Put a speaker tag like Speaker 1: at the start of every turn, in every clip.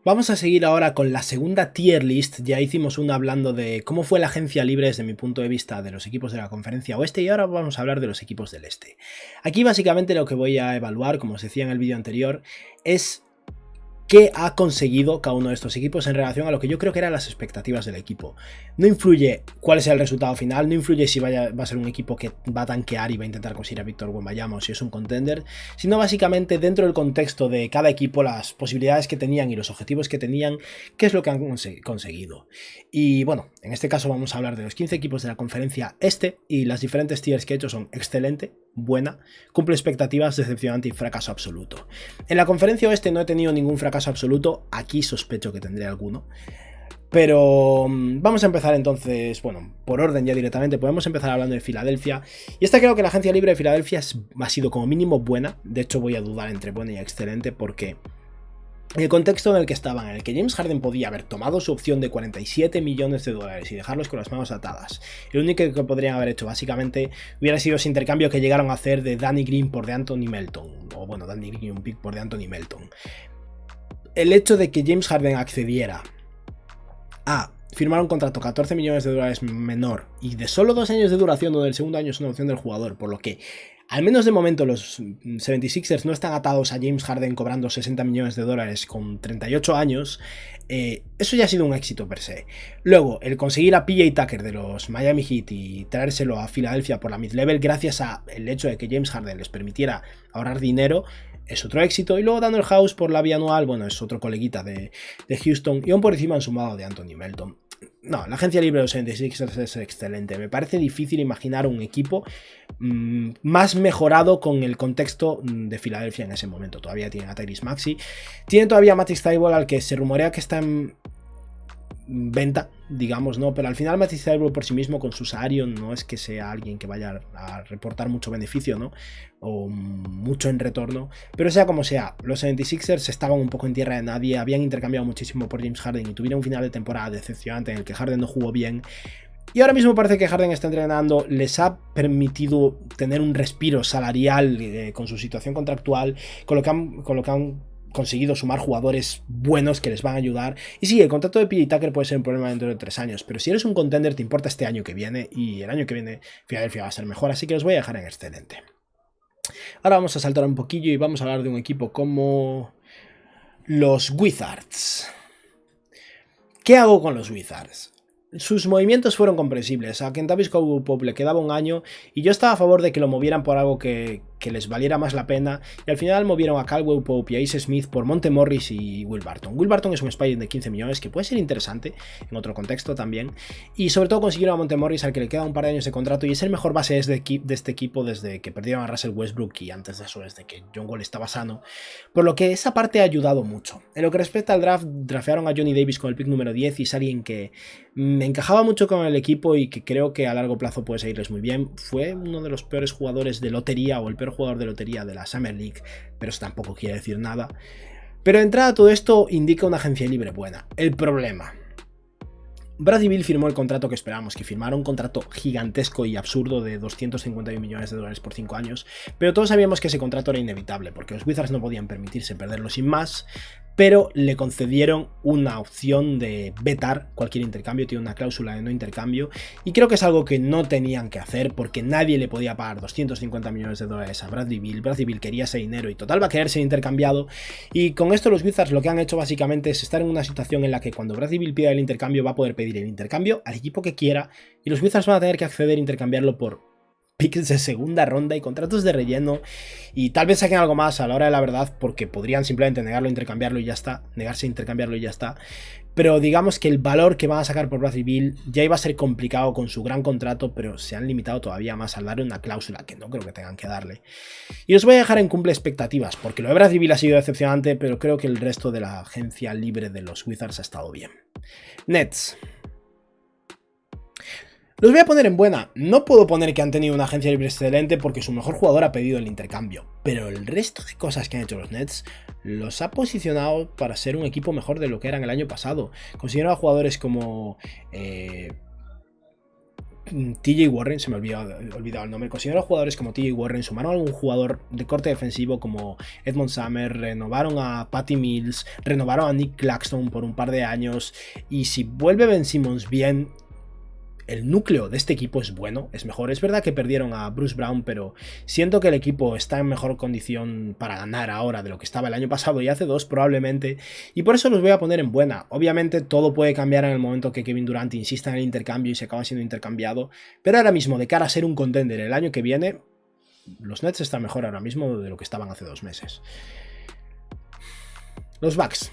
Speaker 1: Vamos a seguir ahora con la segunda tier list. Ya hicimos una hablando de cómo fue la agencia libre desde mi punto de vista de los equipos de la conferencia oeste y ahora vamos a hablar de los equipos del este. Aquí básicamente lo que voy a evaluar, como os decía en el vídeo anterior, es qué ha conseguido cada uno de estos equipos en relación a lo que yo creo que eran las expectativas del equipo. No influye cuál es el resultado final, no influye si va a ser un equipo que va a tanquear y va a intentar conseguir a Víctor Wembanyama o si es un contender, sino básicamente dentro del contexto de cada equipo, las posibilidades que tenían y los objetivos que tenían, qué es lo que han conseguido. Y bueno, en este caso vamos a hablar de los 15 equipos de la conferencia este y las diferentes tiers que he hecho son excelente, buena, cumple expectativas, decepcionante y fracaso absoluto. En la conferencia oeste no he tenido ningún fracaso absoluto, aquí sospecho que tendré alguno. Pero vamos a empezar entonces, bueno, por orden ya directamente, podemos empezar hablando de Filadelfia. Y esta creo que la agencia libre de Filadelfia ha sido como mínimo buena, de hecho voy a dudar entre buena y excelente porque en el contexto en el que estaban, en el que James Harden podía haber tomado su opción de 47 millones de dólares y dejarlos con las manos atadas, el único que podrían haber hecho básicamente hubiera sido ese intercambio que llegaron a hacer de Danny Green por de Anthony Melton, o bueno, Danny Green y un pick por de Anthony Melton. El hecho de que James Harden accediera a firmar un contrato 14 millones de dólares menor y de solo 2 años de duración, donde el segundo año es una opción del jugador, por lo que al menos de momento los 76ers no están atados a James Harden cobrando 60 millones de dólares con 38 años, eso ya ha sido un éxito per se. Luego, el conseguir a PJ Tucker de los Miami Heat y traérselo a Filadelfia por la mid-level gracias al hecho de que James Harden les permitiera ahorrar dinero, es otro éxito. Y luego Daniel House por la bianual, bueno, es otro coleguita de Houston y aún por encima han sumado de Anthony Melton. No, la agencia libre de los 76ers es excelente. Me parece difícil imaginar un equipo más mejorado con el contexto de Filadelfia en ese momento. Todavía tienen a Tyrese Maxey. Tienen todavía a Matisse Thybulle, al que se rumorea que está en venta, digamos, ¿no? Pero al final Matisse Thybulle por sí mismo con su salario no es que sea alguien que vaya a reportar mucho beneficio, ¿no? O mucho en retorno, pero sea como sea, los 76ers estaban un poco en tierra de nadie, habían intercambiado muchísimo por James Harden y tuvieron un final de temporada decepcionante en el que Harden no jugó bien. Y ahora mismo parece que Harden está entrenando, les ha permitido tener un respiro salarial con su situación contractual, con lo que han conseguido sumar jugadores buenos que les van a ayudar. Y sí, el contrato de PJ Tucker puede ser un problema dentro de 3 años, pero si eres un contender te importa este año que viene y el año que viene Philadelphia va a ser mejor, así que los voy a dejar en excelente. Ahora vamos a saltar un poquillo y vamos a hablar de un equipo como los Wizards. ¿Qué hago con los Wizards? Sus movimientos fueron comprensibles. A Kentavious Caldwell-Pope le quedaba un año y yo estaba a favor de que lo movieran por algo que les valiera más la pena, y al final movieron a Caldwell-Pope y a Ace Smith por Monte Morris y Will Barton. Will Barton es un spike de 15 millones que puede ser interesante en otro contexto también, y sobre todo consiguieron a Monte Morris, al que le queda un par de años de contrato y es el mejor base de este equipo desde que perdieron a Russell Westbrook y antes de eso desde que John Wall estaba sano, por lo que esa parte ha ayudado mucho. En lo que respecta al draft, draftearon a Johnny Davis con el pick número 10 y es alguien que me encajaba mucho con el equipo y que creo que a largo plazo puede seguirles muy bien. Fue uno de los peores jugadores de lotería o el peor jugador de lotería de la Summer League, pero eso tampoco quiere decir nada. Pero de entrada todo esto indica una agencia libre buena. El problema: Bradley Beal firmó el contrato que esperábamos que firmara, un contrato gigantesco y absurdo de 251 millones de dólares por 5 años, pero todos sabíamos que ese contrato era inevitable porque los Wizards no podían permitirse perderlo sin más, pero le concedieron una opción de vetar cualquier intercambio, tiene una cláusula de no intercambio, y creo que es algo que no tenían que hacer porque nadie le podía pagar 250 millones de dólares a Bradley Beal. Bradley Beal quería ese dinero y total va a querer ser intercambiado, y con esto los Wizards lo que han hecho básicamente es estar en una situación en la que cuando Bradley Beal pida el intercambio va a poder pedir el intercambio al equipo que quiera y los Wizards van a tener que acceder a intercambiarlo por picks de segunda ronda y contratos de relleno, y tal vez saquen algo más a la hora de la verdad porque podrían simplemente negarse a intercambiarlo y ya está, pero digamos que el valor que van a sacar por Bradley Beal ya iba a ser complicado con su gran contrato, pero se han limitado todavía más al darle una cláusula que no creo que tengan que darle. Y os voy a dejar en cumple expectativas porque lo de Bradley Beal ha sido decepcionante, pero creo que el resto de la agencia libre de los Wizards ha estado bien. Nets. Los voy a poner en buena. No puedo poner que han tenido una agencia libre excelente porque su mejor jugador ha pedido el intercambio, pero el resto de cosas que han hecho los Nets los ha posicionado para ser un equipo mejor de lo que eran el año pasado. Consiguieron a jugadores como TJ Warren, se me olvidado el nombre. Considero jugadores como TJ Warren, sumaron a algún jugador de corte defensivo como Edmond Sumner, renovaron a Patty Mills, renovaron a Nick Claxton por un par de años. Y si vuelve Ben Simmons bien, el núcleo de este equipo es bueno, es mejor. Es verdad que perdieron a Bruce Brown, pero siento que el equipo está en mejor condición para ganar ahora de lo que estaba el año pasado y hace 2 probablemente, y por eso los voy a poner en buena. Obviamente todo puede cambiar en el momento que Kevin Durant insista en el intercambio y se acaba siendo intercambiado, pero ahora mismo, de cara a ser un contender el año que viene, los Nets están mejor ahora mismo de lo que estaban hace 2 meses. Los Bucks.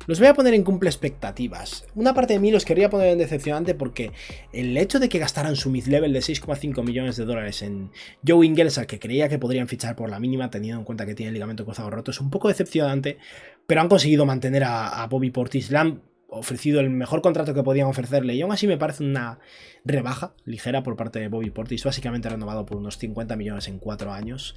Speaker 1: Los voy a poner en cumple expectativas. Una parte de mí los querría poner en decepcionante porque el hecho de que gastaran su mid-level de 6,5 millones de dólares en Joe Ingles, al que creía que podrían fichar por la mínima teniendo en cuenta que tiene el ligamento cruzado roto, es un poco decepcionante, pero han conseguido mantener a Bobby Portis. Le han ofrecido el mejor contrato que podían ofrecerle y aún así me parece una rebaja ligera por parte de Bobby Portis, básicamente renovado por unos 50 millones en 4 años.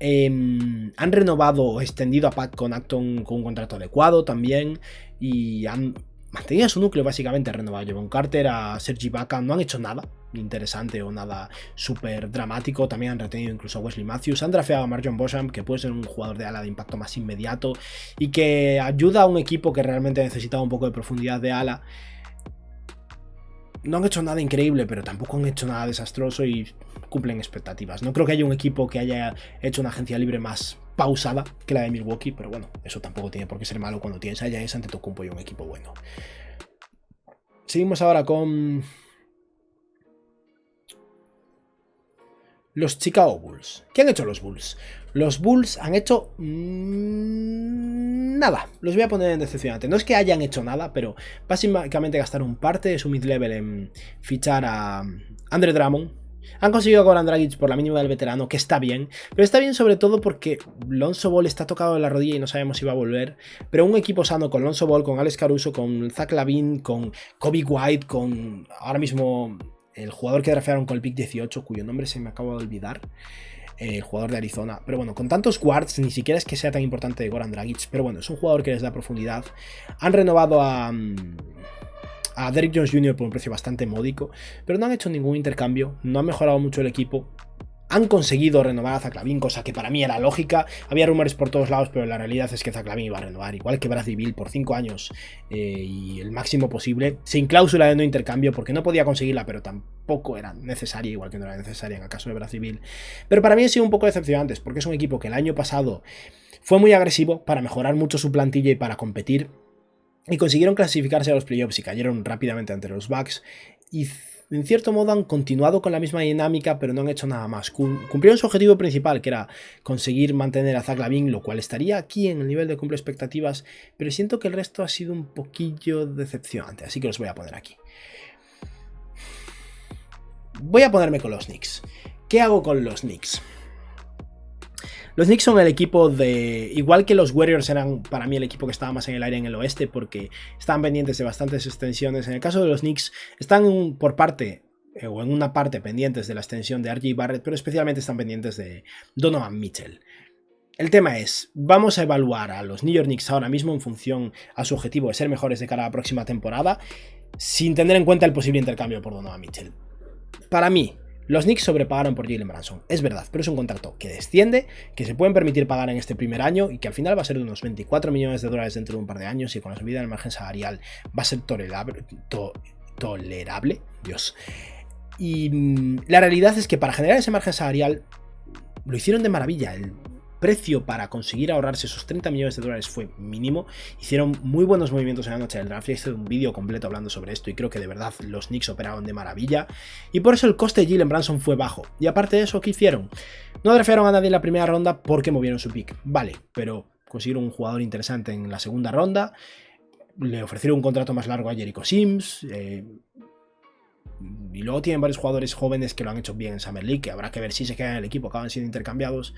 Speaker 1: Han renovado o extendido a Pat Connaughton con un contrato adecuado también y han mantenido su núcleo, básicamente renovado a Jevon Carter, a Serge Ibaka. No han hecho nada interesante o nada súper dramático. También han retenido incluso a Wesley Matthews, han drafteado a Marjon Beauchamp, que puede ser un jugador de ala de impacto más inmediato y que ayuda a un equipo que realmente necesitaba un poco de profundidad de ala. No han hecho nada increíble, pero tampoco han hecho nada desastroso y cumplen expectativas. No creo que haya un equipo que haya hecho una agencia libre más pausada que la de Milwaukee, pero bueno, eso tampoco tiene por qué ser malo cuando tienes a Giannis Antetokounmpo y un equipo bueno. Seguimos ahora con los Chicago Bulls. ¿Qué han hecho los Bulls? Los Bulls han hecho nada. Los voy a poner en decepcionante. No es que hayan hecho nada, pero básicamente gastaron parte de su mid-level en fichar a Andre Drummond. Han conseguido a Goran Dragic por la mínima del veterano, que está bien, pero está bien sobre todo porque Lonzo Ball está tocado de la rodilla y no sabemos si va a volver, pero un equipo sano con Lonzo Ball, con Alex Caruso, con Zach LaVine, con Kobe White, con ahora mismo el jugador que draftearon con el pick 18, cuyo nombre se me acaba de olvidar, el jugador de Arizona, pero bueno, con tantos guards, ni siquiera es que sea tan importante Goran Dragic, pero bueno, es un jugador que les da profundidad. Han renovado a Derrick Jones Jr. por un precio bastante módico, pero no han hecho ningún intercambio, no han mejorado mucho el equipo. Han conseguido renovar a Zach LaVine, cosa que para mí era lógica. Había rumores por todos lados, pero la realidad es que Zach LaVine iba a renovar, igual que Bradley Beal, por 5 años y el máximo posible, sin cláusula de no intercambio, porque no podía conseguirla, pero tampoco era necesaria, igual que no era necesaria en el caso de Bradley Beal. Pero para mí ha sido un poco decepcionante, porque es un equipo que el año pasado fue muy agresivo para mejorar mucho su plantilla y para competir, y consiguieron clasificarse a los playoffs y cayeron rápidamente ante los Bucks, y en cierto modo han continuado con la misma dinámica, pero no han hecho nada más. Cumplieron su objetivo principal, que era conseguir mantener a Zach LaVine, lo cual estaría aquí en el nivel de cumple expectativas, pero siento que el resto ha sido un poquillo decepcionante, así que los voy a poner aquí. Voy a ponerme con los Knicks. ¿Qué hago con los Knicks? Los Knicks son el equipo de... Igual que los Warriors eran para mí el equipo que estaba más en el aire en el oeste, porque estaban pendientes de bastantes extensiones. En el caso de los Knicks están por parte, o en una parte, pendientes de la extensión de RJ Barrett, pero especialmente están pendientes de Donovan Mitchell. El tema es, vamos a evaluar a los New York Knicks ahora mismo en función a su objetivo de ser mejores de cara a la próxima temporada, sin tener en cuenta el posible intercambio por Donovan Mitchell. Para mí, los Knicks sobrepagaron por Jalen Brunson, es verdad, pero es un contrato que desciende, que se pueden permitir pagar en este primer año y que al final va a ser de unos 24 millones de dólares dentro de un par de años, y con la subida del margen salarial va a ser tolerable, Dios. Y la realidad es que para generar ese margen salarial lo hicieron de maravilla. El precio para conseguir ahorrarse esos 30 millones de dólares fue mínimo. Hicieron muy buenos movimientos en la noche del draft. Hice un vídeo completo hablando sobre esto y creo que de verdad los Knicks operaron de maravilla. Y por eso el coste de Jalen Brunson fue bajo. Y aparte de eso, ¿qué hicieron? No draftearon a nadie en la primera ronda porque movieron su pick. Vale, pero consiguieron un jugador interesante en la segunda ronda. Le ofrecieron un contrato más largo a Jericho Sims. Y luego tienen varios jugadores jóvenes que lo han hecho bien en Summer League, que habrá que ver si se quedan en el equipo, acaban siendo intercambiados.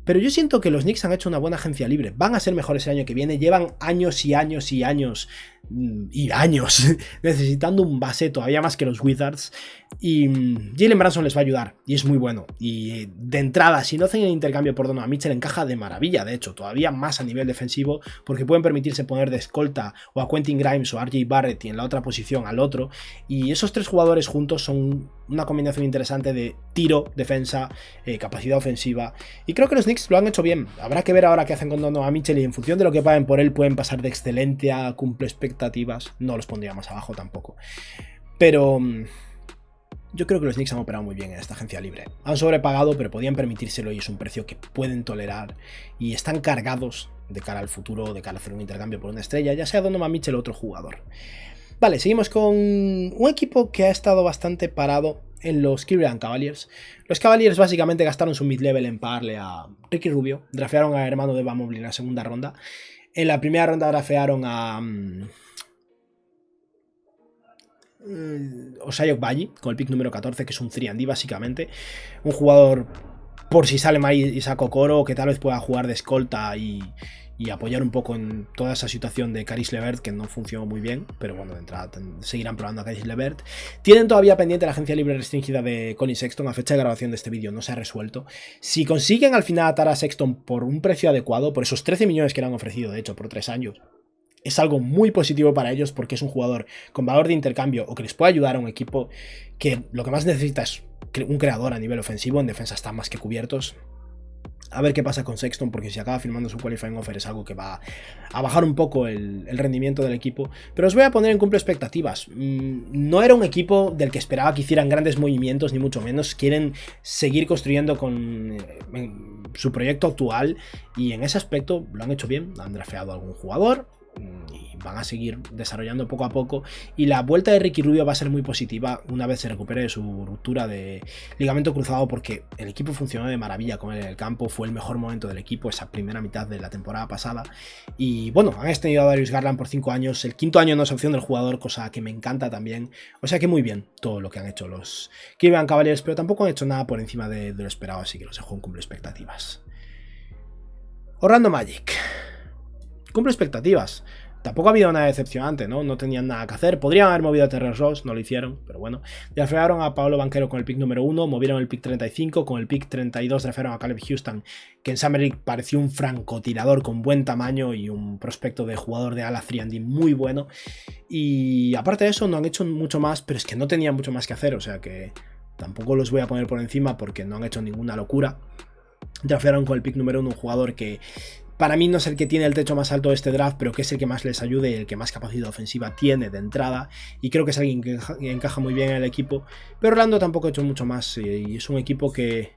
Speaker 1: Pero yo siento que los Knicks han hecho una buena agencia libre. Van a ser mejores el año que viene. Llevan años y años y años y años necesitando un base todavía más que los Wizards. Y Jalen Brunson les va a ayudar. Y es muy bueno. Y de entrada, si no hacen el intercambio por Donovan Mitchell, encaja de maravilla. De hecho, todavía más a nivel defensivo. Porque pueden permitirse poner de escolta o a Quentin Grimes o a RJ Barrett y en la otra posición al otro. Y esos tres jugadores juntos son una combinación interesante de tiro, defensa, capacidad ofensiva. Y creo que los Knicks lo han hecho bien. Habrá que ver ahora qué hacen con Donovan Mitchell y en función de lo que paguen por él pueden pasar de excelente a cumple expectativas. No los pondría más abajo tampoco. Pero yo creo que los Knicks han operado muy bien en esta agencia libre. Han sobrepagado, pero podían permitírselo y es un precio que pueden tolerar. Y están cargados de cara al futuro, de cara a hacer un intercambio por una estrella, ya sea Donovan Mitchell o otro jugador. Vale, seguimos con un equipo que ha estado bastante parado en los Cleveland Cavaliers. Los Cavaliers básicamente gastaron su mid-level en pagarle a Ricky Rubio, drafearon a hermano de Evan Mobley en la segunda ronda. En la primera ronda drafearon a Osai Ogbaji con el pick número 14, que es un 3&D básicamente. Un jugador, por si sale mal Isaac Okoro, que tal vez pueda jugar de escolta y apoyar un poco en toda esa situación de Caris LeVert, que no funcionó muy bien, pero bueno, de entrada seguirán probando a Caris LeVert. Tienen todavía pendiente la agencia libre restringida de Colin Sexton. A fecha de grabación de este vídeo no se ha resuelto. Si consiguen al final atar a Sexton por un precio adecuado, por esos 13 millones que le han ofrecido, de hecho, por 3 años, es algo muy positivo para ellos porque es un jugador con valor de intercambio o que les puede ayudar a un equipo que lo que más necesita es un creador a nivel ofensivo. En defensa están más que cubiertos. A ver qué pasa con Sexton, porque si acaba firmando su qualifying offer es algo que va a bajar un poco el rendimiento del equipo. Pero os voy a poner en cumple expectativas. No era un equipo del que esperaba que hicieran grandes movimientos, ni mucho menos. Quieren seguir construyendo con su proyecto actual y en ese aspecto lo han hecho bien. Han drafeado a algún jugador y van a seguir desarrollando poco a poco, y la vuelta de Ricky Rubio va a ser muy positiva una vez se recupere de su ruptura de ligamento cruzado, porque el equipo funcionó de maravilla con él en el campo. Fue el mejor momento del equipo esa primera mitad de la temporada pasada, y bueno, han extendido a Darius Garland por 5 años. El quinto año no es opción del jugador, cosa que me encanta también. O sea que muy bien todo lo que han hecho los Cleveland Cavaliers, pero tampoco han hecho nada por encima de lo esperado, así que los dejo en cumple expectativas. Orlando Magic cumple expectativas. Tampoco ha habido nada decepcionante, ¿no? No tenían nada que hacer. Podrían haber movido a Terrence Ross, no lo hicieron, pero bueno. Drafearon a Paolo Banchero con el pick número 1, movieron el pick 35, con el pick 32 drafearon a Caleb Houston, que en Summer League pareció un francotirador con buen tamaño y un prospecto de jugador de ala 3&D muy bueno. Y aparte de eso no han hecho mucho más, pero es que no tenían mucho más que hacer, o sea que tampoco los voy a poner por encima porque no han hecho ninguna locura. Drafearon con el pick número 1 un jugador que para mí no es el que tiene el techo más alto de este draft, pero que es el que más les ayude y el que más capacidad ofensiva tiene de entrada. Y creo que es alguien que encaja muy bien en el equipo. Pero Orlando tampoco ha hecho mucho más y es un equipo que...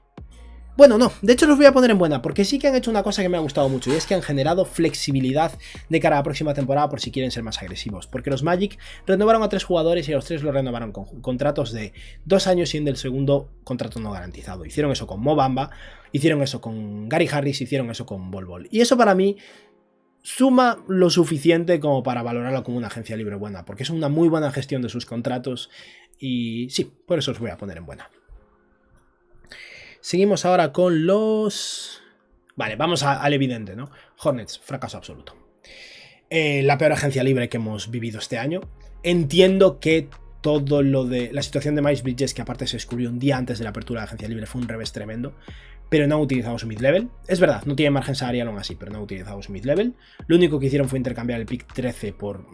Speaker 1: Bueno, no, de hecho los voy a poner en buena, porque sí que han hecho una cosa que me ha gustado mucho, y es que han generado flexibilidad de cara a la próxima temporada por si quieren ser más agresivos. Porque los Magic renovaron a 3 jugadores y a los 3 los renovaron con contratos de 2 años, siendo el segundo contrato no garantizado. Hicieron eso con Mo Bamba, hicieron eso con Gary Harris, hicieron eso con Bol Bol. Y eso para mí suma lo suficiente como para valorarlo como una agencia libre buena, porque es una muy buena gestión de sus contratos y sí, por eso os voy a poner en buena. Seguimos ahora con los... Vale, vamos al evidente, ¿no? Hornets, fracaso absoluto. La peor agencia libre que hemos vivido este año. Entiendo que todo lo de la situación de Miles Bridges, que aparte se descubrió un día antes de la apertura de la agencia libre, fue un revés tremendo, pero no han utilizado su mid-level. Es verdad, no tienen margen salarial aún así, pero no han utilizado su mid-level. Lo único que hicieron fue intercambiar el pick 13 por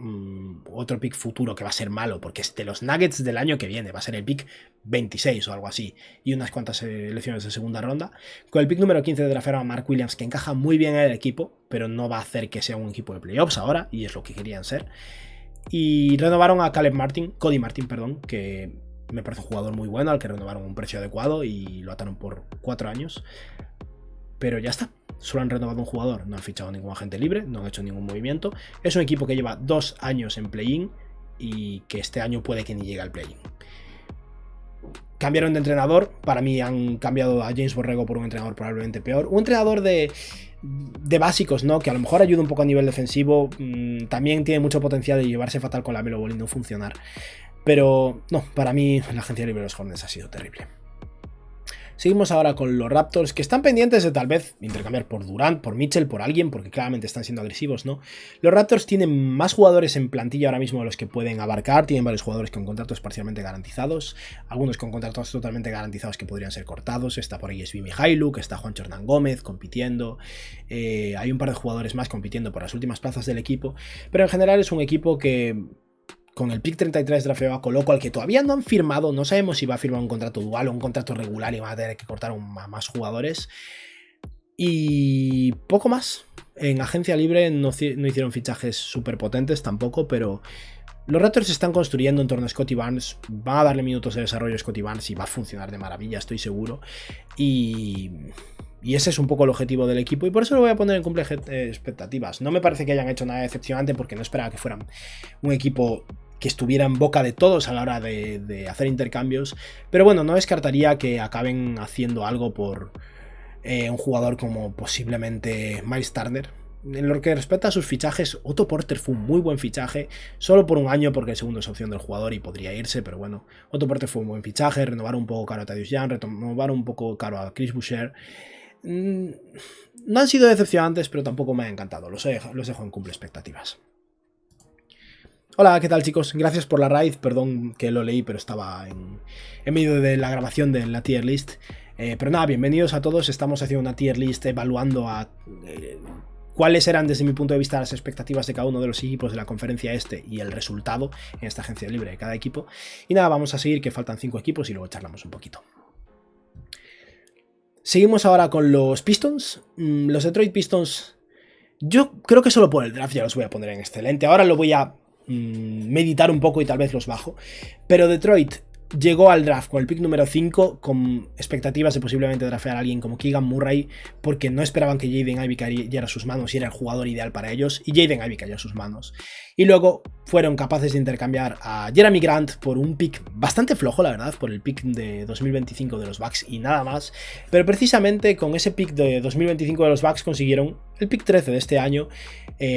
Speaker 1: otro pick futuro que va a ser malo, porque es de los Nuggets del año que viene, va a ser el pick 26 o algo así, y unas cuantas selecciones de segunda ronda. Con el pick número 15 draftearon a Mark Williams, que encaja muy bien en el equipo, pero no va a hacer que sea un equipo de playoffs ahora, y es lo que querían ser. Y renovaron a Cody Martin, que me parece un jugador muy bueno, al que renovaron un precio adecuado y lo ataron por 4 años. Pero ya está, solo han renovado un jugador, no han fichado ningún agente libre, no han hecho ningún movimiento. Es un equipo que lleva 2 años en play-in y que este año puede que ni llegue al play-in. Cambiaron de entrenador, para mí han cambiado a James Borrego por un entrenador probablemente peor. Un entrenador de básicos, ¿no? Que a lo mejor ayuda un poco a nivel defensivo, también tiene mucho potencial de llevarse fatal con la Melo Ball y no funcionar. Pero no, para mí la agencia libre de los Hornets ha sido terrible. Seguimos ahora con los Raptors, que están pendientes de tal vez intercambiar por Durant, por Mitchell, por alguien, porque claramente están siendo agresivos, ¿no? Los Raptors tienen más jugadores en plantilla ahora mismo de los que pueden abarcar, tienen varios jugadores con contratos parcialmente garantizados, algunos con contratos totalmente garantizados que podrían ser cortados, está por ahí Svi Mikhailuk, está Juancho Hernán Gómez compitiendo, hay un par de jugadores más compitiendo por las últimas plazas del equipo, pero en general es un equipo que con el pick 33 drafteó a Colo, al que todavía no han firmado, no sabemos si va a firmar un contrato dual o un contrato regular y van a tener que cortar a más jugadores. Y poco más. En agencia libre no hicieron fichajes súper potentes tampoco, pero los Raptors se están construyendo en torno a Scottie Barnes, va a darle minutos de desarrollo a Scottie Barnes y va a funcionar de maravilla, estoy seguro. Y ese es un poco el objetivo del equipo y por eso lo voy a poner en cumple expectativas. No me parece que hayan hecho nada decepcionante porque no esperaba que fueran un equipo que estuviera en boca de todos a la hora de hacer intercambios, pero bueno, no descartaría que acaben haciendo algo por un jugador como posiblemente Miles Turner. En lo que respecta a sus fichajes, Otto Porter fue un muy buen fichaje, solo por un año porque el segundo es opción del jugador y podría irse, pero bueno, Otto Porter fue un buen fichaje, renovar un poco caro a Thaddeus Young, renovar un poco caro a Chris Boucher. No han sido decepcionantes, pero tampoco me han encantado, los dejo en cumple expectativas. Hola, ¿qué tal chicos? Gracias por la raid, perdón que lo leí, pero estaba en medio de la grabación de la tier list. Pero nada, bienvenidos a todos, estamos haciendo una tier list evaluando a cuáles eran desde mi punto de vista las expectativas de cada uno de los equipos de la conferencia este y el resultado en esta agencia libre de cada equipo. Y nada, vamos a seguir, que faltan 5 equipos y luego charlamos un poquito. Seguimos ahora con los Pistons. Los Detroit Pistons, yo creo que solo por el draft ya los voy a poner en excelente. Ahora lo voy a meditar un poco y tal vez los bajo, pero Detroit llegó al draft con el pick número 5 con expectativas de posiblemente draftear a alguien como Keegan Murray porque no esperaban que Jaden Ivey cayera a sus manos y era el jugador ideal para ellos, y Jaden Ivey cayó a sus manos. Y luego fueron capaces de intercambiar a Jeremy Grant por un pick bastante flojo, la verdad, por el pick de 2025 de los Bucks y nada más, pero precisamente con ese pick de 2025 de los Bucks consiguieron el pick 13 de este año,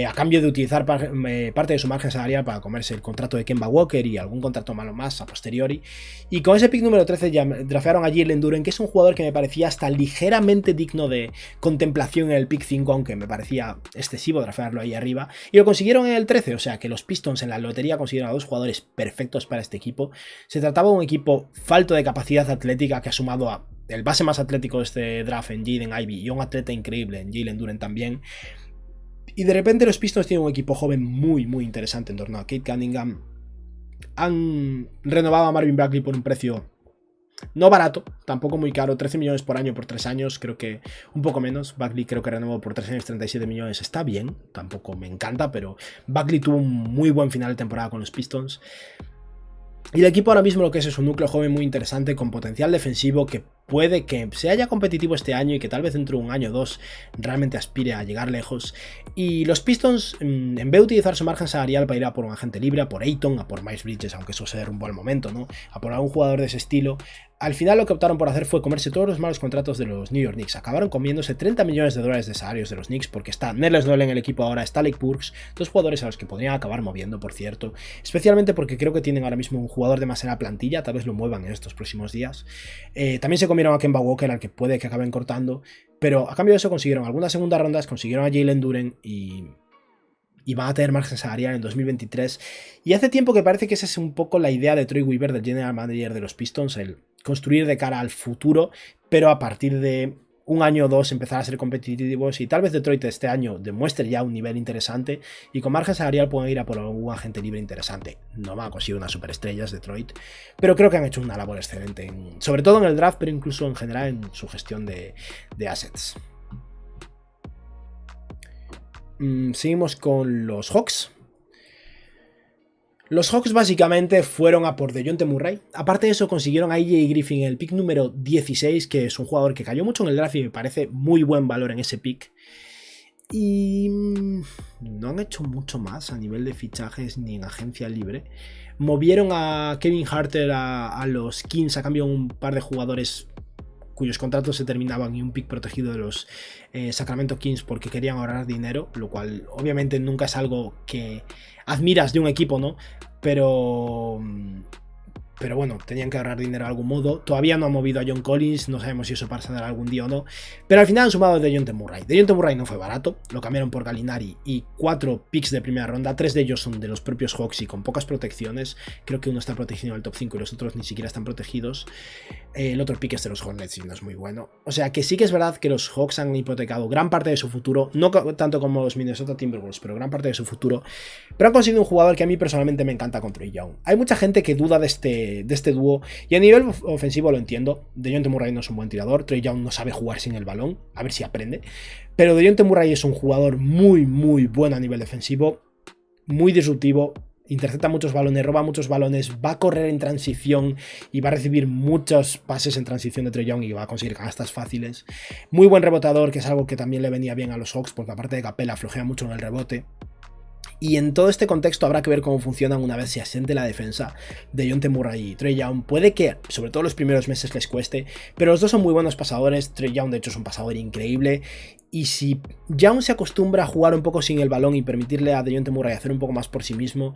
Speaker 1: a cambio de utilizar parte de su margen salarial para comerse el contrato de Kemba Walker y algún contrato malo más a posteriori. Y con ese pick número 13 ya draftearon a Jalen Duren, que es un jugador que me parecía hasta ligeramente digno de contemplación en el pick 5, aunque me parecía excesivo draftearlo ahí arriba. Y lo consiguieron en el 13, o sea que los Pistons en la lotería consiguieron a dos jugadores perfectos para este equipo. Se trataba de un equipo falto de capacidad atlética que ha sumado a el base más atlético de este draft en Jaden Ivey y un atleta increíble en Jalen Duren también. Y de repente los Pistons tienen un equipo joven muy interesante en torno a Cade Cunningham. Han renovado a Marvin Bagley por un precio no barato, tampoco muy caro, 13 millones por año por 3 años, creo que un poco menos. Bagley creo que renovó por 3 años 37 millones, está bien, tampoco me encanta, pero Bagley tuvo un muy buen final de temporada con los Pistons. Y el equipo ahora mismo lo que es un núcleo joven muy interesante con potencial defensivo que puede que se haya competitivo este año y que tal vez dentro de un año o dos realmente aspire a llegar lejos. Y los Pistons, en vez de utilizar su margen salarial para ir a por un agente libre, a por Ayton, a por Miles Bridges, aunque eso sea un buen momento, ¿no? A por algún jugador de ese estilo, al final lo que optaron por hacer fue comerse todos los malos contratos de los New York Knicks. Acabaron comiéndose 30 millones de dólares de salarios de los Knicks porque está Nerlens Noel en el equipo ahora, está Alec Burks, dos jugadores a los que podrían acabar moviendo, por cierto. Especialmente porque creo que tienen ahora mismo un jugador de más en la plantilla, tal vez lo muevan en estos próximos días. También se comieron a Kemba Walker, al que puede que acaben cortando, pero a cambio de eso consiguieron algunas segundas rondas, consiguieron a Jalen Duren y van a tener margen salarial en 2023. Y hace tiempo que parece que esa es un poco la idea de Troy Weaver, del general manager de los Pistons, el construir de cara al futuro, pero a partir de un año o dos empezar a ser competitivos y tal vez Detroit este año demuestre ya un nivel interesante y con margen salarial pueden ir a por algún agente libre interesante. No van a conseguir unas superestrellas Detroit, pero creo que han hecho una labor excelente, sobre todo en el draft, pero incluso en general en su gestión de assets. Seguimos con los Hawks. Los Hawks básicamente fueron a por DeJounte Murray. Aparte de eso consiguieron a AJ Griffin en el pick número 16, que es un jugador que cayó mucho en el draft y me parece muy buen valor en ese pick. Y no han hecho mucho más a nivel de fichajes ni en agencia libre. Movieron a Kevin Huerter a los Kings a cambio de un par de jugadores cuyos contratos se terminaban y un pick protegido de los Sacramento Kings porque querían ahorrar dinero, lo cual obviamente nunca es algo que admiras de un equipo, ¿no? Pero pero bueno, tenían que ahorrar dinero de algún modo. Todavía no han movido a John Collins, no sabemos si eso pasará algún día o no. Pero al final han sumado a DeJounte Murray. DeJounte Murray no fue barato, lo cambiaron por Gallinari y 4 picks de primera ronda. 3 de ellos son de los propios Hawks y con pocas protecciones. Creo que uno está protegido en el top 5 y los otros ni siquiera están protegidos. El otro pick es de los Hornets y no es muy bueno. O sea que sí que es verdad que los Hawks han hipotecado gran parte de su futuro, no tanto como los Minnesota Timberwolves, pero gran parte de su futuro. Pero han conseguido un jugador que a mí personalmente me encanta con Trae Young. Hay mucha gente que duda de este dúo y a nivel ofensivo lo entiendo. DeJounte Murray no es un buen tirador, Trae Young no sabe jugar sin el balón, a ver si aprende. Pero DeJounte Murray es un jugador muy bueno a nivel defensivo, muy disruptivo. Intercepta muchos balones, roba muchos balones, va a correr en transición y va a recibir muchos pases en transición de Trae Young y va a conseguir canastas fáciles. Muy buen rebotador, que es algo que también le venía bien a los Hawks, porque aparte de Capela flojea mucho en el rebote. Y en todo este contexto habrá que ver cómo funcionan una vez se asiente la defensa de DeJounte Murray y Trae Young. Puede que, sobre todo los primeros meses, les cueste, pero los dos son muy buenos pasadores. Trae Young, de hecho, es un pasador increíble. Y si Young se acostumbra a jugar un poco sin el balón y permitirle a DeJounte Murray hacer un poco más por sí mismo,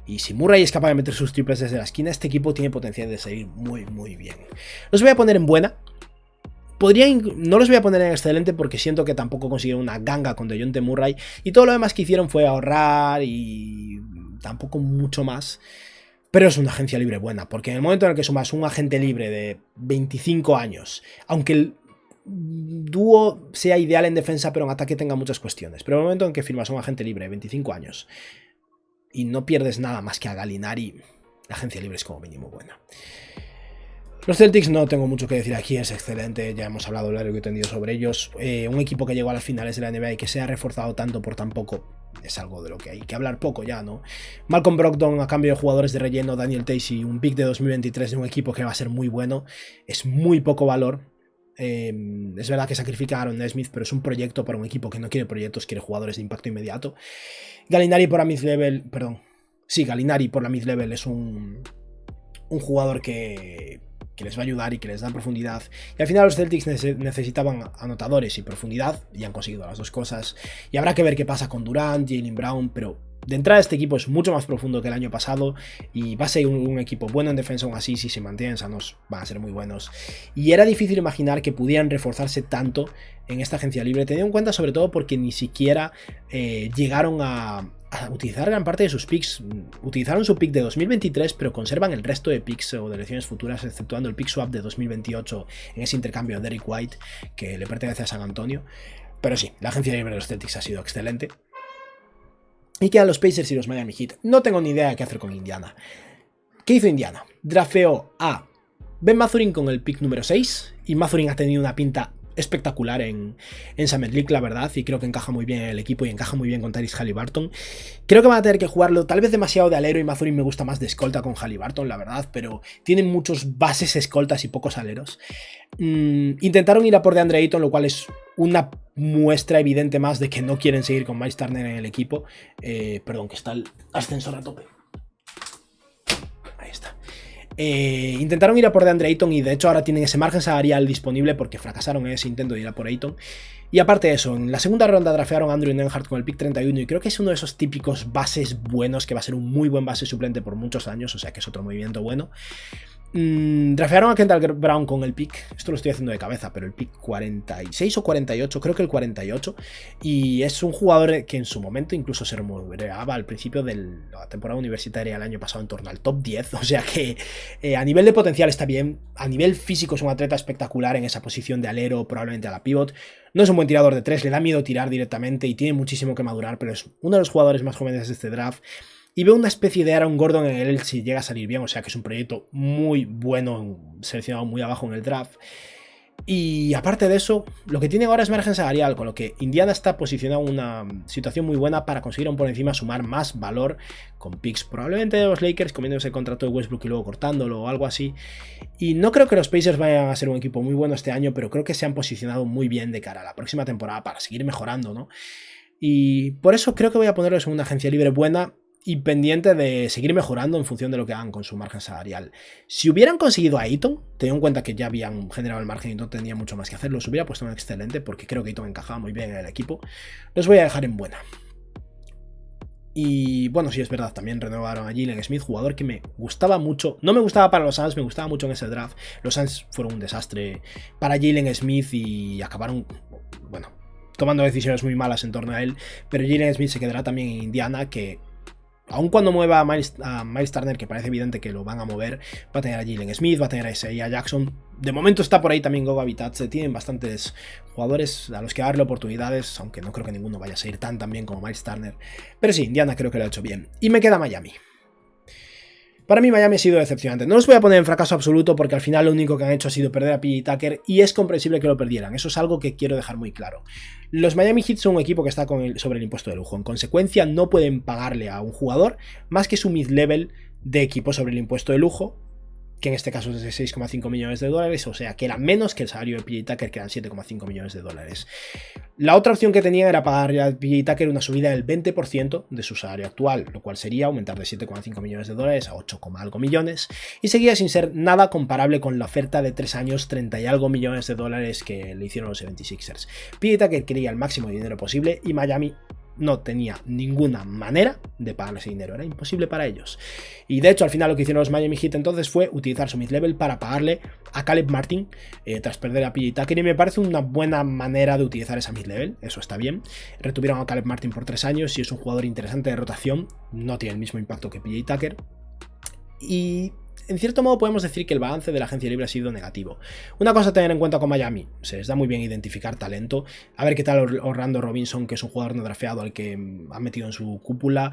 Speaker 1: y si Murray es capaz de meter sus triples desde la esquina, este equipo tiene potencial de salir muy bien. Los voy a poner en buena. No los voy a poner en excelente porque siento que tampoco consiguieron una ganga con DeJounte Murray y todo lo demás que hicieron fue ahorrar y tampoco mucho más. Pero es una agencia libre buena, porque en el momento en el que sumas un agente libre de 25 años, aunque el dúo sea ideal en defensa pero en ataque tenga muchas cuestiones, pero en el momento en que firmas un agente libre de 25 años y no pierdes nada más que a Gallinari, la agencia libre es como mínimo buena. Los Celtics no tengo mucho que decir aquí, es excelente, ya hemos hablado largo y tendido sobre ellos. Un equipo que llegó a las finales de la NBA y que se ha reforzado tanto por tan poco, es algo de lo que hay que hablar poco ya, ¿no? Malcolm Brogdon a cambio de jugadores de relleno, Daniel Theis y un pick de 2023 de un equipo que va a ser muy bueno, es muy poco valor. Es verdad que sacrifica a Aaron Nesmith, pero es un proyecto para un equipo que no quiere proyectos, quiere jugadores de impacto inmediato. Gallinari por la mid-level, Gallinari por la mid-level es un jugador que les va a ayudar y que les da profundidad. Y al final los Celtics necesitaban anotadores y profundidad y han conseguido las dos cosas. Y habrá que ver qué pasa con Durant, Jaylen Brown, pero de entrada este equipo es mucho más profundo que el año pasado y va a ser un equipo bueno en defensa aún así. Si se mantienen sanos van a ser muy buenos. Y era difícil imaginar que pudieran reforzarse tanto en esta agencia libre, teniendo en cuenta sobre todo porque ni siquiera llegaron a utilizar gran parte de sus picks. Utilizaron su pick de 2023, pero conservan el resto de picks o de elecciones futuras, exceptuando el pick swap de 2028 en ese intercambio de Derrick White que le pertenece a San Antonio. Pero sí, la agencia libre de los Celtics ha sido excelente. Y quedan los Pacers y los Miami Heat. No tengo ni idea de qué hacer con Indiana. ¿Qué hizo Indiana? Drafeó a Ben Mathurin con el pick número 6 y Mathurin ha tenido una pinta espectacular en Summer League, la verdad, y creo que encaja muy bien en el equipo y encaja muy bien con Tyrese Haliburton. Creo que van a tener que jugarlo tal vez demasiado de alero y Mathurin me gusta más de escolta con Haliburton, la verdad, pero tienen muchos bases escoltas y pocos aleros. Intentaron ir a por DeAndre Ayton, lo cual es una muestra evidente más de que no quieren seguir con Miles Turner en el equipo. Perdón, que está el ascensor a tope. Ahí está. Intentaron ir a por DeAndre Ayton y de hecho ahora tienen ese margen salarial disponible porque fracasaron en ese intento de ir a por Ayton. Y aparte de eso, en la segunda ronda drafearon a Andrew Nembhard con el pick 31 y creo que es uno de esos típicos bases buenos que va a ser un muy buen base suplente por muchos años, o sea que es otro movimiento bueno. Drafearon a Kendall Brown con el pick, esto lo estoy haciendo de cabeza, pero el pick 46 o 48, creo que el 48, y es un jugador que en su momento incluso se rumoreaba al principio de la temporada universitaria el año pasado en torno al top 10, o sea que a nivel de potencial está bien, a nivel físico es un atleta espectacular en esa posición de alero, probablemente a la pivot. No es un buen tirador de 3, le da miedo tirar directamente y tiene muchísimo que madurar, pero es uno de los jugadores más jóvenes de este draft. Y veo una especie de Aaron Gordon en él si llega a salir bien, o sea que es un proyecto muy bueno, seleccionado muy abajo en el draft. Y aparte de eso, lo que tiene ahora es margen salarial, con lo que Indiana está posicionado en una situación muy buena para conseguir aún por encima sumar más valor con picks probablemente de los Lakers, comiéndose el contrato de Westbrook y luego cortándolo o algo así. Y no creo que los Pacers vayan a ser un equipo muy bueno este año, pero creo que se han posicionado muy bien de cara a la próxima temporada para seguir mejorando, ¿no? Y por eso creo que voy a ponerles en una agencia libre buena y pendiente de seguir mejorando en función de lo que hagan con su margen salarial. Si hubieran conseguido a Ayton, teniendo en cuenta que ya habían generado el margen y no tenía mucho más que hacer, los hubiera puesto en excelente porque creo que Ayton encajaba muy bien en el equipo. Los voy a dejar en buena. Y bueno, sí es verdad, también renovaron a Jalen Smith, jugador que me gustaba mucho. No me gustaba para los Suns, me gustaba mucho en ese draft. Los Suns fueron un desastre para Jalen Smith y acabaron, bueno, tomando decisiones muy malas en torno a él. Pero Jalen Smith se quedará también en Indiana, que aun cuando mueva a Miles Turner, que parece evidente que lo van a mover, va a tener a Jalen Smith, va a tener a Isaiah Jackson. De momento está por ahí también Goga Bitadze. Tienen bastantes jugadores a los que darle oportunidades, aunque no creo que ninguno vaya a seguir tan bien como Miles Turner. Pero sí, Indiana creo que lo ha hecho bien. Y me queda Miami. Para mí Miami ha sido decepcionante. No los voy a poner en fracaso absoluto porque al final lo único que han hecho ha sido perder a PJ Tucker y es comprensible que lo perdieran. Eso es algo que quiero dejar muy claro. Los Miami Heat son un equipo que está sobre el impuesto de lujo. En consecuencia no pueden pagarle a un jugador más que su mid-level de equipo sobre el impuesto de lujo, que en este caso es de 6,5 millones de dólares, o sea que era menos que el salario de PJ Tucker, que eran 7,5 millones de dólares. La otra opción que tenían era pagarle a PJ Tucker una subida del 20% de su salario actual, lo cual sería aumentar de 7,5 millones de dólares a 8, algo millones, y seguía sin ser nada comparable con la oferta de 3 años, 30 y algo millones de dólares que le hicieron los 76ers. PJ Tucker quería el máximo de dinero posible y Miami no tenía ninguna manera de pagar ese dinero, era imposible para ellos. Y de hecho al final lo que hicieron los Miami Heat entonces fue utilizar su mid-level para pagarle a Caleb Martin tras perder a PJ Tucker, y me parece una buena manera de utilizar esa mid-level, eso está bien. Retuvieron a Caleb Martin por 3 años y es un jugador interesante de rotación, no tiene el mismo impacto que PJ Tucker. Y en cierto modo podemos decir que el balance de la agencia libre ha sido negativo. Una cosa a tener en cuenta con Miami, se les da muy bien identificar talento. A ver qué tal Orlando Robinson, que es un jugador no drafteado al que han metido en su cúpula.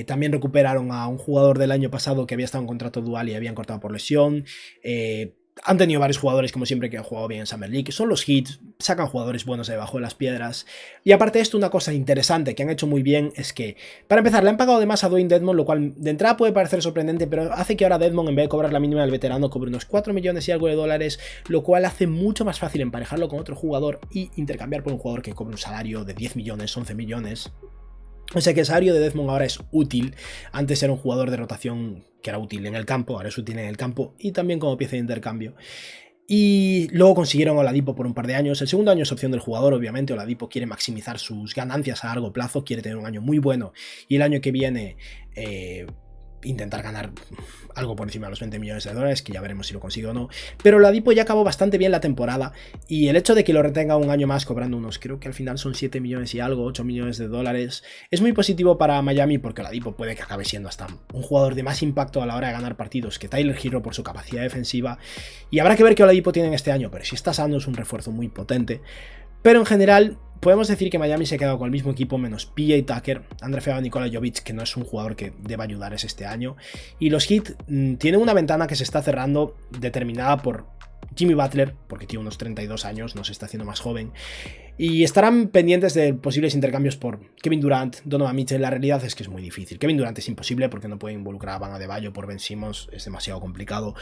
Speaker 1: También recuperaron a un jugador del año pasado que había estado en contrato dual y habían cortado por lesión. Han tenido varios jugadores, como siempre, que han jugado bien en Summer League. Son los Heat, sacan jugadores buenos de debajo de las piedras. Y aparte de esto, una cosa interesante que han hecho muy bien es que, para empezar, le han pagado de más a Dwayne Dedmon, lo cual de entrada puede parecer sorprendente, pero hace que ahora Dedmon, en vez de cobrar la mínima del veterano, cobre unos 4 millones y algo de dólares, lo cual hace mucho más fácil emparejarlo con otro jugador y intercambiar por un jugador que cobre un salario de 10 millones, 11 millones. O sea que el salario de Dedmon ahora es útil. Antes era un jugador de rotación que era útil en el campo, ahora es útil en el campo y también como pieza de intercambio. Y luego consiguieron a Oladipo por un par de años. El segundo año es opción del jugador, obviamente. Oladipo quiere maximizar sus ganancias a largo plazo, quiere tener un año muy bueno y el año que viene intentar ganar algo por encima de los 20 millones de dólares, que ya veremos si lo consigue o no. Pero Oladipo ya acabó bastante bien la temporada y el hecho de que lo retenga un año más cobrando unos, creo que al final son 7 millones y algo, 8 millones de dólares, es muy positivo para Miami, porque Oladipo puede que acabe siendo hasta un jugador de más impacto a la hora de ganar partidos que Tyler Herro por su capacidad defensiva, y habrá que ver qué Oladipo tiene en este año, pero si está sano es un refuerzo muy potente. Pero en general podemos decir que Miami se ha quedado con el mismo equipo menos PJ Tucker. Han drafteado a Nikola Jovic, que no es un jugador que deba ayudarles este año. Y los Heat tienen una ventana que se está cerrando determinada por Jimmy Butler, porque tiene unos 32 años, no se está haciendo más joven. Y estarán pendientes de posibles intercambios por Kevin Durant, Donovan Mitchell. La realidad es que es muy difícil. Kevin Durant es imposible porque no puede involucrar a Bam Adebayo por Ben Simmons, es demasiado complicado.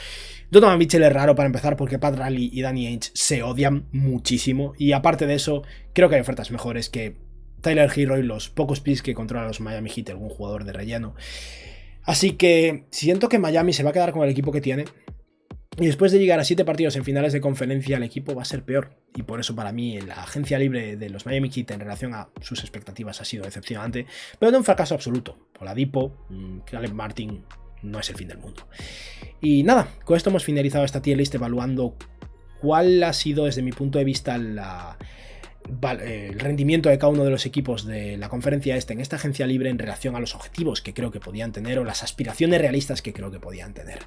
Speaker 1: Donovan Mitchell es raro para empezar porque Pat Riley y Danny Ainge se odian muchísimo. Y aparte de eso, creo que hay ofertas mejores que Tyler Herro y los pocos picks que controlan los Miami Heat, algún jugador de relleno. Así que siento que Miami se va a quedar con el equipo que tiene. Y después de llegar a 7 partidos en finales de conferencia, el equipo va a ser peor. Y por eso para mí la agencia libre de los Miami Heat en relación a sus expectativas ha sido decepcionante. Pero no un fracaso absoluto. Oladipo, Caleb Martin, no es el fin del mundo. Y nada, con esto hemos finalizado esta tier list evaluando cuál ha sido desde mi punto de vista el rendimiento de cada uno de los equipos de la conferencia este en esta agencia libre en relación a los objetivos que creo que podían tener o las aspiraciones realistas que creo que podían tener.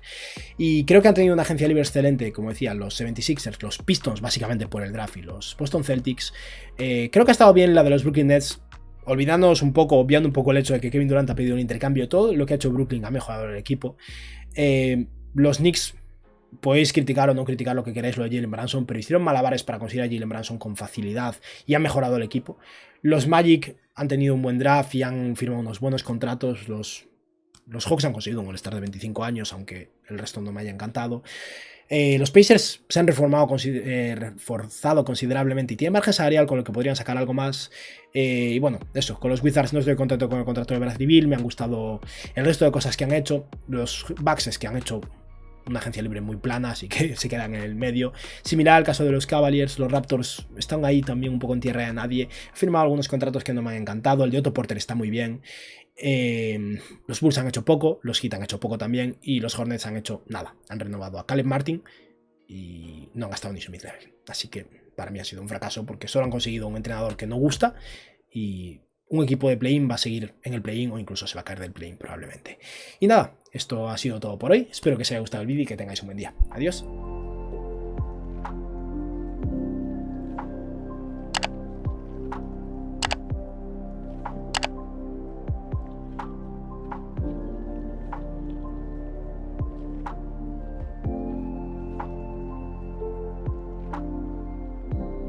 Speaker 1: Y creo que han tenido una agencia libre excelente, como decía, los 76ers, los Pistons básicamente por el draft y los Boston Celtics. Creo que ha estado bien la de los Brooklyn Nets, obviando un poco el hecho de que Kevin Durant ha pedido un intercambio. Todo lo que ha hecho Brooklyn ha mejorado el equipo. Los Knicks, podéis criticar o no criticar lo que queráis lo de Jalen Brunson, pero hicieron malabares para conseguir a Jalen Brunson con facilidad y han mejorado el equipo. Los Magic han tenido un buen draft y han firmado unos buenos contratos. Los Hawks han conseguido un All-Star de 25 años, aunque el resto no me haya encantado. Los Pacers se han reforzado considerablemente y tienen margen salarial con lo que podrían sacar algo más. Y bueno, eso, con los Wizards no estoy contento con el contrato de Bradley Beal, me han gustado el resto de cosas que han hecho. Los Bucks es que han hecho una agencia libre muy plana, así que se quedan en el medio. Similar al caso de los Cavaliers, los Raptors están ahí también un poco en tierra de nadie. He firmado algunos contratos que no me han encantado, el de Otto Porter está muy bien. Los Bulls han hecho poco, los Heat han hecho poco también, y los Hornets han hecho nada. Han renovado a Caleb Martin y no han gastado ni su mid-level. Así que para mí ha sido un fracaso porque solo han conseguido un entrenador que no gusta y un equipo de play-in va a seguir en el play-in o incluso se va a caer del play-in probablemente. Y nada, esto ha sido todo por hoy. Espero que os haya gustado el vídeo y que tengáis un buen día. Adiós.